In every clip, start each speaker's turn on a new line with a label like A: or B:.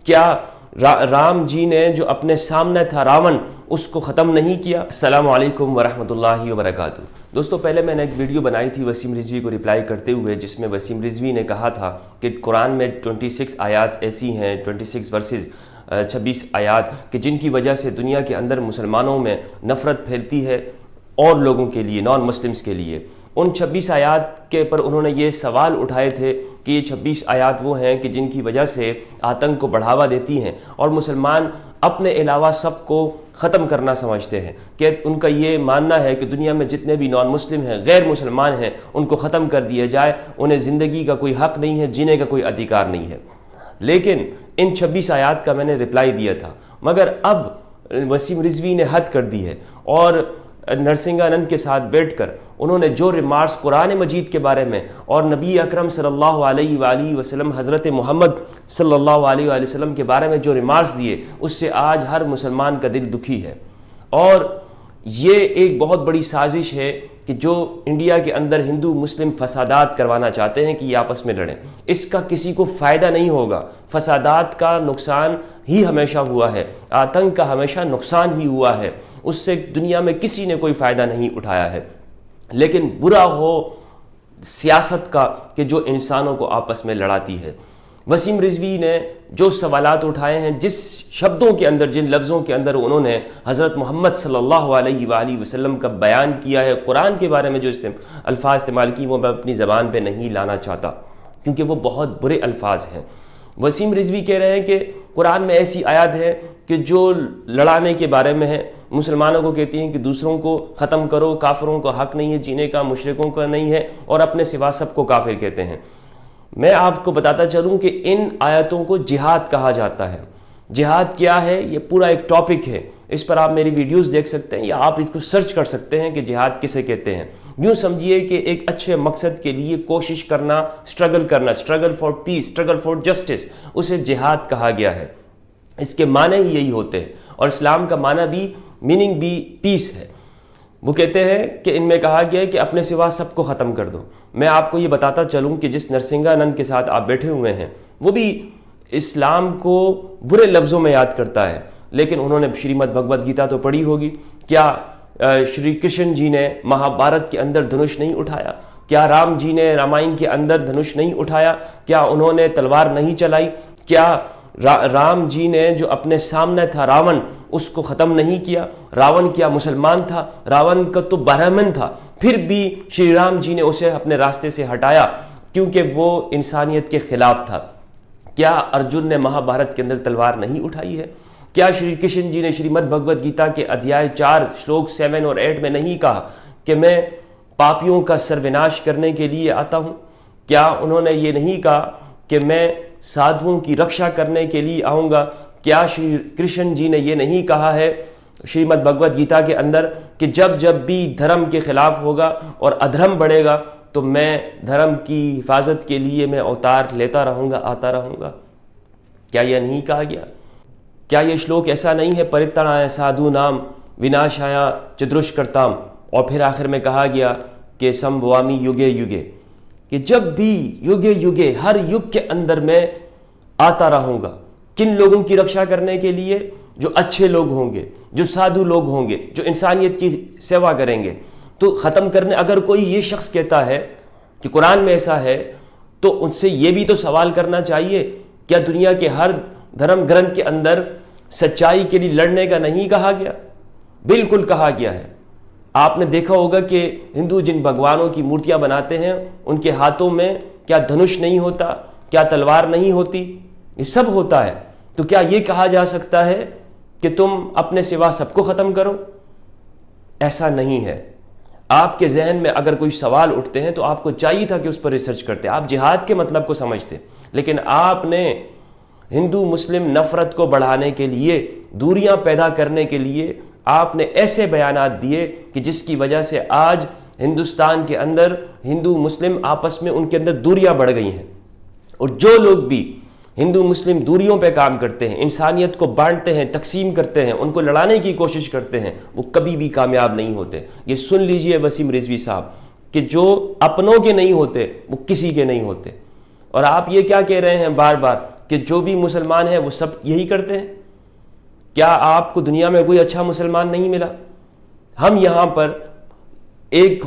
A: کیا رام جی نے جو اپنے سامنے تھا راون اس کو ختم نہیں کیا؟ السلام علیکم ورحمۃ اللہ وبرکاتہ۔ دوستو، پہلے میں نے ایک ویڈیو بنائی تھی وسیم رضوی کو رپلائی کرتے ہوئے، جس میں وسیم رضوی نے کہا تھا کہ قرآن میں 26 آیات ایسی ہیں، 26 ورسز 26 آیات کہ جن کی وجہ سے دنیا کے اندر مسلمانوں میں نفرت پھیلتی ہے اور لوگوں کے لیے، نان مسلمز کے لیے۔ ان 26 آیات کے پر انہوں نے یہ سوال اٹھائے تھے کہ یہ 26 آیات وہ ہیں کہ جن کی وجہ سے آتنک کو بڑھاوا دیتی ہیں اور مسلمان اپنے علاوہ سب کو ختم کرنا سمجھتے ہیں، کہ ان کا یہ ماننا ہے کہ دنیا میں جتنے بھی نان مسلم ہیں، غیر مسلمان ہیں، ان کو ختم کر دیا جائے، انہیں زندگی کا کوئی حق نہیں ہے، جینے کا کوئی ادھیکار نہیں ہے۔ لیکن ان 26 آیات کا میں نے رپلائی دیا تھا، مگر اب وسیم رضوی نے حد کر دی ہے اور نرسنگانند کے ساتھ بیٹھ کر انہوں نے جو ریمارکس قرآن مجید کے بارے میں اور نبی اکرم صلی اللہ علیہ وآلہ وسلم، حضرت محمد صلی اللہ علیہ وآلہ وسلم کے بارے میں جو ریمارکس دیے، اس سے آج ہر مسلمان کا دل دکھی ہے۔ اور یہ ایک بہت بڑی سازش ہے کہ جو انڈیا کے اندر ہندو مسلم فسادات کروانا چاہتے ہیں کہ یہ آپس میں لڑیں، اس کا کسی کو فائدہ نہیں ہوگا۔ فسادات کا نقصان ہی ہمیشہ ہوا ہے، آتنک کا ہمیشہ نقصان ہی ہوا ہے، اس سے دنیا میں کسی نے کوئی فائدہ نہیں اٹھایا ہے۔ لیکن برا ہو سیاست کا کہ جو انسانوں کو آپس میں لڑاتی ہے۔ وسیم رضوی نے جو سوالات اٹھائے ہیں، جس شبدوں کے اندر، جن لفظوں کے اندر انہوں نے حضرت محمد صلی اللہ علیہ وآلہ وسلم کا بیان کیا ہے، قرآن کے بارے میں جو الفاظ استعمال کی، وہ میں اپنی زبان پہ نہیں لانا چاہتا کیونکہ وہ بہت برے الفاظ ہیں۔ وسیم رضوی کہہ رہے ہیں کہ قرآن میں ایسی آیات ہے کہ جو لڑانے کے بارے میں ہے، مسلمانوں کو کہتی ہیں کہ دوسروں کو ختم کرو، کافروں کو حق نہیں ہے جینے کا، مشرکوں کا نہیں ہے، اور اپنے سوا سب کو کافر کہتے ہیں۔ میں آپ کو بتاتا چلوں کہ ان آیتوں کو جہاد کہا جاتا ہے۔ جہاد کیا ہے، یہ پورا ایک ٹاپک ہے، اس پر آپ میری ویڈیوز دیکھ سکتے ہیں یا آپ اس کو سرچ کر سکتے ہیں کہ جہاد کسے کہتے ہیں۔ یوں سمجھیے کہ ایک اچھے مقصد کے لیے کوشش کرنا، struggle for peace, struggle for justice, اسے جہاد کہا گیا ہے۔ اس کے معنی ہی یہی ہوتے ہیں، اور اسلام کا معنی بھی، میننگ بھی پیس ہے۔ وہ کہتے ہیں کہ ان میں کہا گیا ہے کہ اپنے سوا سب کو ختم کر دو۔ میں آپ کو یہ بتاتا چلوں کہ جس نرسنگانند کے ساتھ آپ بیٹھے ہوئے ہیں، وہ بھی اسلام کو برے لفظوں میں یاد کرتا ہے، لیکن انہوں نے شریمد بھگوت گیتا تو پڑھی ہوگی۔ کیا شری کرشن جی نے مہابھارت کے اندر دھنش نہیں اٹھایا؟ کیا رام جی نے رامائن کے اندر دھنش نہیں اٹھایا؟ کیا انہوں نے تلوار نہیں چلائی؟ کیا رام جی نے جو اپنے سامنے تھا راون اس کو ختم نہیں کیا؟ راون کیا مسلمان تھا؟ راون کا تو برہمن تھا، پھر بھی شری رام جی نے اسے اپنے راستے سے ہٹایا کیونکہ وہ انسانیت کے خلاف تھا۔ کیا ارجن نے مہابھارت کے اندر تلوار نہیں اٹھائی ہے؟ کیا شری کرشن جی نے شریمد بھگوت گیتا کے ادھیائے 4 شلوک 7 اور 8 میں نہیں کہا کہ میں پاپیوں کا سروناش کرنے کے لیے آتا ہوں؟ کیا انہوں نے یہ نہیں کہا کہ میں سادھوؤں کی رکشا کرنے کے لیے آؤں گا؟ کیا شری کرشن جی نے یہ نہیں کہا ہے شریمد بھگوت گیتا کے اندر کہ جب بھی دھرم کے خلاف ہوگا اور ادھرم بڑھے گا تو میں دھرم کی حفاظت کے لیے میں اوتار لیتا رہوں گا، آتا رہوں گا؟ کیا یہ نہیں کہا گیا؟ کیا یہ شلوک ایسا نہیں ہے پرترائے سادھو نام وناشایا چدرش کرتام؟ اور پھر آخر میں کہا گیا کہ سمبھوامی یوگے یوگے، کہ جب بھی یوگے یوگے، ہر یگ کے اندر میں آتا رہوں گا۔ کن لوگوں کی رکشا کرنے کے لیے؟ جو اچھے لوگ ہوں گے، جو سادھو لوگ ہوں گے، جو انسانیت کی سیوا کریں گے۔ تو ختم کرنے، اگر کوئی یہ شخص کہتا ہے کہ قرآن میں ایسا ہے تو ان سے یہ بھی تو سوال کرنا چاہیے، کیا دنیا کے ہر دھرم گرنتھ کے اندر سچائی کے لیے لڑنے کا نہیں کہا گیا؟ بالکل کہا گیا ہے۔ آپ نے دیکھا ہوگا کہ ہندو جن بھگوانوں کی مورتیاں بناتے ہیں، ان کے ہاتھوں میں کیا دھنش نہیں ہوتا؟ کیا تلوار نہیں ہوتی؟ یہ سب ہوتا ہے۔ تو کیا یہ کہا جا سکتا ہے کہ تم اپنے سوا سب کو ختم کرو؟ ایسا نہیں ہے۔ آپ کے ذہن میں اگر کوئی سوال اٹھتے ہیں تو آپ کو چاہیے تھا کہ اس پر ریسرچ کرتے، آپ جہاد کے مطلب کو سمجھتے، لیکن آپ نے ہندو مسلم نفرت کو بڑھانے کے لیے، دوریاں پیدا کرنے کے لیے آپ نے ایسے بیانات دیے کہ جس کی وجہ سے آج ہندوستان کے اندر ہندو مسلم آپس میں ان کے اندر دوریاں بڑھ گئی ہیں۔ اور جو لوگ بھی ہندو مسلم دوریوں پہ کام کرتے ہیں، انسانیت کو بانٹتے ہیں، تقسیم کرتے ہیں، ان کو لڑانے کی کوشش کرتے ہیں، وہ کبھی بھی کامیاب نہیں ہوتے۔ یہ سن لیجئے وسیم رضوی صاحب کہ جو اپنوں کے نہیں ہوتے وہ کسی کے نہیں ہوتے۔ اور آپ یہ کیا کہہ رہے ہیں بار بار کہ جو بھی مسلمان ہیں وہ سب یہی کرتے ہیں؟ کیا آپ کو دنیا میں کوئی اچھا مسلمان نہیں ملا؟ ہم یہاں پر ایک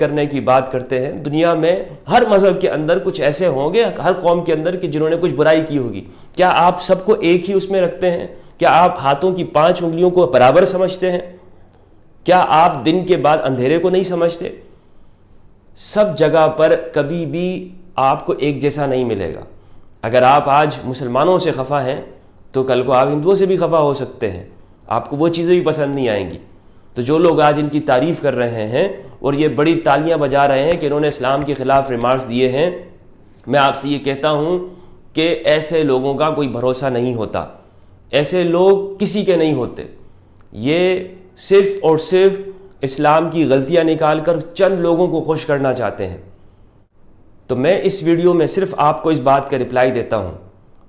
A: کرنے کی بات کرتے ہیں. دنیا میں ہر مذہب کے اندر کچھ ایسے ہوں گے، ہر قوم کے اندر، کہ جنہوں نے کچھ برائی کی ہوگی. کیا آپ سب کو ایک ہی اس میں رکھتے ہیں؟ کیا آپ ہاتھوں کی 5 انگلیوں کو برابر سمجھتے ہیں؟ کیا آپ دن کے بعد اندھیرے کو نہیں سمجھتے؟ سب جگہ پر کبھی بھی آپ کو ایک جیسا نہیں ملے گا. اگر آپ آج مسلمانوں سے خفا ہیں تو کل کو آپ ہندوؤں سے بھی خفا ہو سکتے ہیں، آپ کو وہ چیزیں بھی پسند نہیں آئیں گی. تو جو لوگ آج ان کی تعریف کر رہے ہیں اور یہ بڑی تالیاں بجا رہے ہیں کہ انہوں نے اسلام کے خلاف ریمارکس دیے ہیں، میں آپ سے یہ کہتا ہوں کہ ایسے لوگوں کا کوئی بھروسہ نہیں ہوتا. ایسے لوگ کسی کے نہیں ہوتے. یہ صرف اور صرف اسلام کی غلطیاں نکال کر چند لوگوں کو خوش کرنا چاہتے ہیں. تو میں اس ویڈیو میں صرف آپ کو اس بات کا رپلائی دیتا ہوں،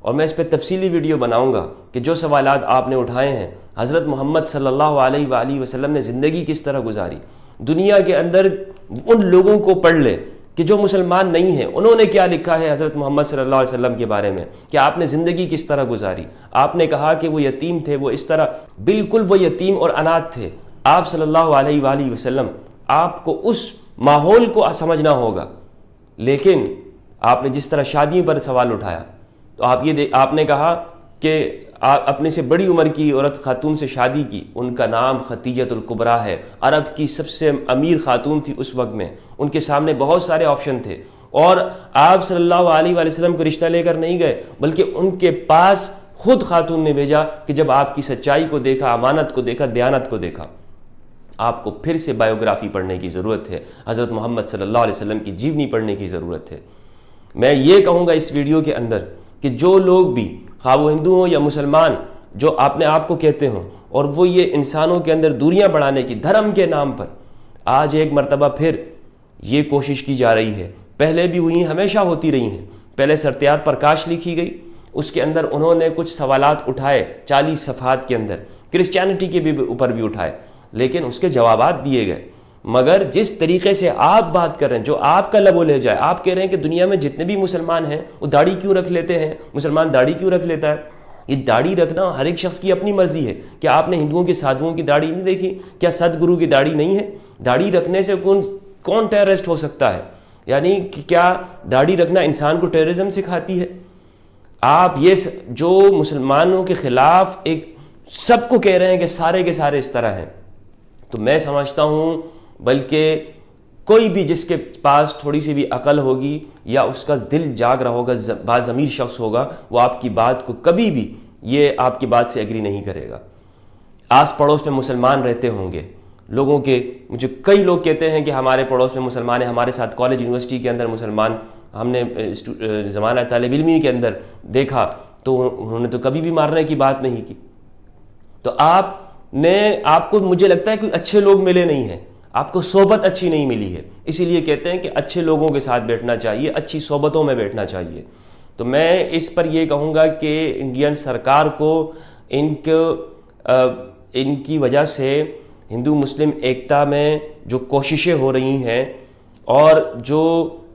A: اور میں اس پہ تفصیلی ویڈیو بناؤں گا کہ جو سوالات آپ نے اٹھائے ہیں، حضرت محمد صلی اللہ علیہ وآلہ وسلم نے زندگی کس طرح گزاری. دنیا کے اندر ان لوگوں کو پڑھ لے کہ جو مسلمان نہیں ہیں، انہوں نے کیا لکھا ہے حضرت محمد صلی اللہ علیہ وسلم کے بارے میں، کہ آپ نے زندگی کس طرح گزاری. آپ نے کہا کہ وہ یتیم تھے، وہ اس طرح بالکل وہ یتیم اور اناتھ تھے. آپ صلی اللہ علیہ وآلہ وسلم، آپ کو اس ماحول کو سمجھنا ہوگا. لیکن آپ نے جس طرح شادیوں پر سوال اٹھایا، تو آپ نے کہا کہ اپنے سے بڑی عمر کی عورت خاتون سے شادی کی، ان کا نام خدیجہ الکبریٰ ہے، عرب کی سب سے امیر خاتون تھی اس وقت میں. ان کے سامنے بہت سارے آپشن تھے، اور آپ صلی اللہ علیہ وآلہ وسلم کو رشتہ لے کر نہیں گئے، بلکہ ان کے پاس خود خاتون نے بھیجا کہ جب آپ کی سچائی کو دیکھا، امانت کو دیکھا، دیانت کو دیکھا. آپ کو پھر سے بایوگرافی پڑھنے کی ضرورت ہے، حضرت محمد صلی اللہ علیہ وسلم کی جیونی پڑھنے کی ضرورت ہے. میں یہ کہوں گا اس ویڈیو کے اندر کہ جو لوگ بھی، خواہ وہ ہندو ہوں یا مسلمان، جو اپنے آپ کو کہتے ہوں، اور وہ یہ انسانوں کے اندر دوریاں بڑھانے کی دھرم کے نام پر آج ایک مرتبہ پھر یہ کوشش کی جا رہی ہے. پہلے بھی ہوئی، ہمیشہ ہوتی رہی ہیں. پہلے ستیار پرکاش لکھی گئی، اس کے اندر انہوں نے کچھ سوالات اٹھائے 40 صفحات کے اندر، کرسچینٹی کے بھی اوپر بھی اٹھائے، لیکن اس کے جوابات دیے گئے. مگر جس طریقے سے آپ بات کر رہے ہیں، جو آپ کا لب و لہجہ ہے، آپ کہہ رہے ہیں کہ دنیا میں جتنے بھی مسلمان ہیں وہ داڑھی کیوں رکھ لیتے ہیں، مسلمان داڑھی کیوں رکھ لیتا ہے. یہ داڑھی رکھنا ہر ایک شخص کی اپنی مرضی ہے. کیا آپ نے ہندوؤں کے سادھوؤں کی داڑھی نہیں دیکھی؟ کیا سدگرو کی داڑھی نہیں ہے؟ داڑھی رکھنے سے کون ٹیررسٹ ہو سکتا ہے؟ یعنی کیا داڑھی رکھنا انسان کو ٹیررزم سکھاتی ہے؟ آپ یہ جو مسلمانوں کے خلاف ایک سب کو کہہ رہے ہیں کہ سارے کے سارے اس طرح ہیں. تو میں سمجھتا ہوں بلکہ کوئی بھی جس کے پاس تھوڑی سی بھی عقل ہوگی یا اس کا دل جاگ رہا ہوگا، باضمیر شخص ہوگا، وہ آپ کی بات کو کبھی بھی یہ آپ کی بات سے ایگری نہیں کرے گا. آس پڑوس میں مسلمان رہتے ہوں گے لوگوں کے، مجھے کئی لوگ کہتے ہیں کہ ہمارے پڑوس میں مسلمان ہیں، ہمارے ساتھ کالج یونیورسٹی کے اندر مسلمان ہم نے زمانہ طالب علمی کے اندر دیکھا، تو انہوں نے تو کبھی بھی مارنے کی بات نہیں کی. تو آپ کو مجھے لگتا ہے کہ اچھے لوگ ملے نہیں ہیں، آپ کو صحبت اچھی نہیں ملی ہے، اسی لیے کہتے ہیں کہ اچھے لوگوں کے ساتھ بیٹھنا چاہیے، اچھی صحبتوں میں بیٹھنا چاہیے. تو میں اس پر یہ کہوں گا کہ انڈین سرکار کو ان کی وجہ سے ہندو مسلم ایکتا میں جو کوششیں ہو رہی ہیں، اور جو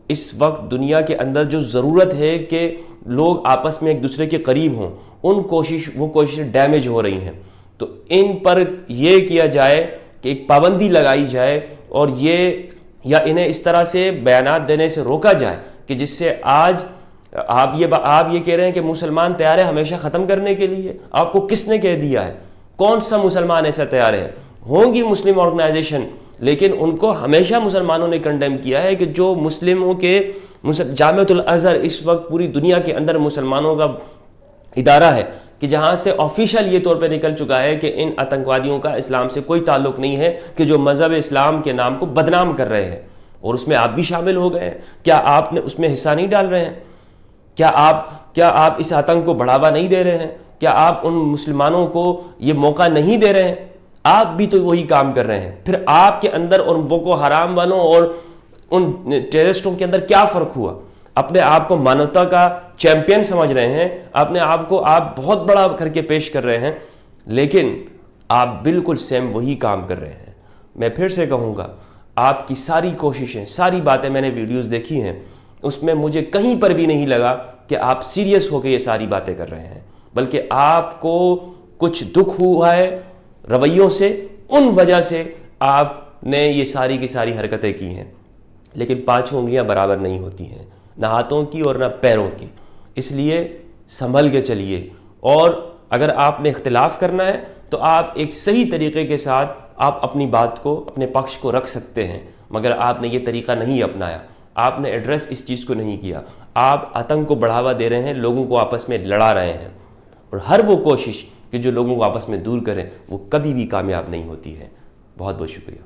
A: اس وقت دنیا کے اندر جو ضرورت ہے کہ لوگ آپس میں ایک دوسرے کے قریب ہوں، وہ کوششیں ڈیمیج ہو رہی ہیں. تو ان پر یہ کیا جائے کہ ایک پابندی لگائی جائے، اور انہیں اس طرح سے بیانات دینے سے روکا جائے کہ جس سے آج آپ یہ کہہ رہے ہیں کہ مسلمان تیار ہے ہمیشہ ختم کرنے کے لیے. آپ کو کس نے کہہ دیا ہے؟ کون سا مسلمان ایسا تیار ہے؟ ہوں گی مسلم آرگنائزیشن، لیکن ان کو ہمیشہ مسلمانوں نے کنڈیم کیا ہے کہ جو مسلموں کے جامعۃ الازہر اس وقت پوری دنیا کے اندر مسلمانوں کا ادارہ ہے، کہ جہاں سے آفیشیل یہ طور پہ نکل چکا ہے کہ ان آتنکوادیوں کا اسلام سے کوئی تعلق نہیں ہے، کہ جو مذہب اسلام کے نام کو بدنام کر رہے ہیں، اور اس میں آپ بھی شامل ہو گئے ہیں. کیا آپ نے اس میں حصہ نہیں ڈال رہے ہیں؟ کیا آپ اس آتنک کو بڑھاوا نہیں دے رہے ہیں؟ کیا آپ ان مسلمانوں کو یہ موقع نہیں دے رہے ہیں؟ آپ بھی تو وہی کام کر رہے ہیں. پھر آپ کے اندر اور بوکو حرام والوں اور ان ٹیررسٹوں کے اندر کیا فرق ہوا؟ اپنے آپ کو مانوتا کا چیمپئن سمجھ رہے ہیں، اپنے آپ کو آپ بہت بڑا کر کے پیش کر رہے ہیں، لیکن آپ بالکل سیم وہی کام کر رہے ہیں. میں پھر سے کہوں گا، آپ کی ساری کوششیں، ساری باتیں میں نے ویڈیوز دیکھی ہیں، اس میں مجھے کہیں پر بھی نہیں لگا کہ آپ سیریس ہو کے یہ ساری باتیں کر رہے ہیں، بلکہ آپ کو کچھ دکھ ہوا ہے رویوں سے، ان وجہ سے آپ نے یہ ساری کی ساری حرکتیں کی ہیں۔ لیکن 5 انگلیاں برابر نہیں ہوتی ہیں، نہ ہاتھوں کی اور نہ پیروں کی، اس لیے سنبھل کے چلیے۔ اور اگر آپ نے اختلاف کرنا ہے تو آپ ایک صحیح طریقے کے ساتھ آپ اپنی بات کو، اپنے پکش کو رکھ سکتے ہیں، مگر آپ نے یہ طریقہ نہیں اپنایا، آپ نے ایڈریس اس چیز کو نہیں کیا، آپ آتنک کو بڑھاوا دے رہے ہیں، لوگوں کو آپس میں لڑا رہے ہیں، اور ہر وہ کوشش کہ جو لوگوں کو آپس میں دور کرے وہ کبھی بھی کامیاب نہیں ہوتی ہے۔ بہت بہت شکریہ۔